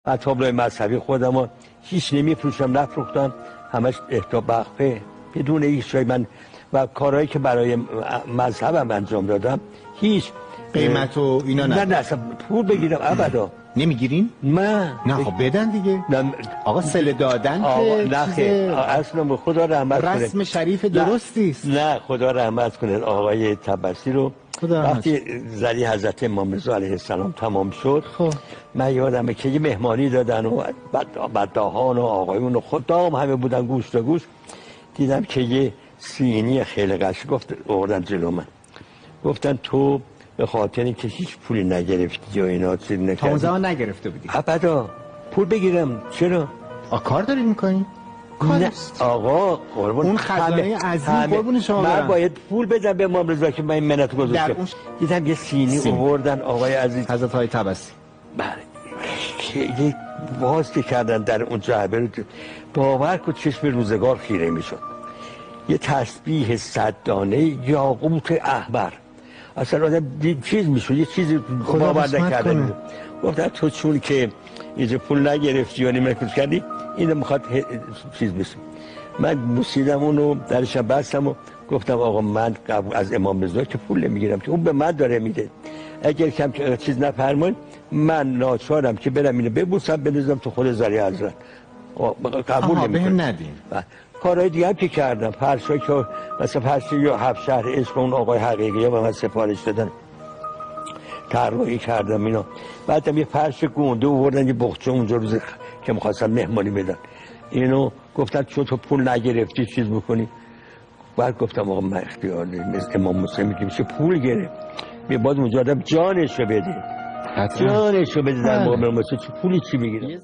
تابلوی مذهبی خودم هیچ نمیفروشم، نفروختم، همش اهدا وقفه بدون هیچ جای من و کارهایی که برای مذهبم انجام دادم هیچ قیمت و اینا نه اصلا پول بگیرم ابدا. نمیگیرین؟ نه خب بدن دیگه. آقا سله دادن که اصلا خدا رحمت کنه، رسم شریف درستی است. نه خدا رحمت کنه آقای تبسی رو وقتی زری حضرت امام رضا علیه السلام تمام شد خب من یادمه که یه مهمانی دادن و بداهان و آقایون و خدام همه بودن گوش تا گوش. دیدم که یه سینی خیلی قشنگ گفت آوردن جلو من، گفتن تو به خاطر اینکه هیچ پولی نگرفتی یا اینا چیزی نکردی. تا اون زمان نگرفته بودی؟ ابدا. پول بگیرم چرا؟ کار داری میکنی؟ نه آقا قربون اون خزانه عظیم قربون شما من برم. باید پول بدم به امام رضا که من این منت گذاشتم. دیدم یه سینی آوردن آقای عزیز حضرت های تبسی که یه باز که کردن در اون جعبه، باور کن چشم روزگار خیره میشد. یه تسبیح 100 دانه یاقوت احمر، اصلا آدم چیز میشد، یه چیزی باور نکردن. گفتن تو چون که اینجا پول نگرفتی یا نمی‌کنی کردی اینو میخواد چیز بشه. من موسیدم اونو درشم بستم و گفتم آقا من از امام رضا که پول نمیگیرم که اون به من داره میده، اگر کم چیز نفرمایید من ناچارم که برم اینو ببوسم بنزم تو خود زری حضرت. قبول نمی‌کنم. ندین. کارهای دیگه هم که کردم، فرشایی که مثلا فرشی یا هفت شهر عشق اون آقای حقیقی به من سفارش دادن طراحی کردم اینا. بعدم یه فرش گونده آوردن یه بخچه اونجا روز که می‌خواستن مهمانی بدن، اینو گفتن چون تو پول نگرفتی چیز بکنی. بعد گفتم آقا من اختیار دارم، مثل امام مسلم که میشه پول گرفت به بعد اونجا آدم جانشو بده، جانشو بده در مقابل مسلم، چه پولی چی میگیره.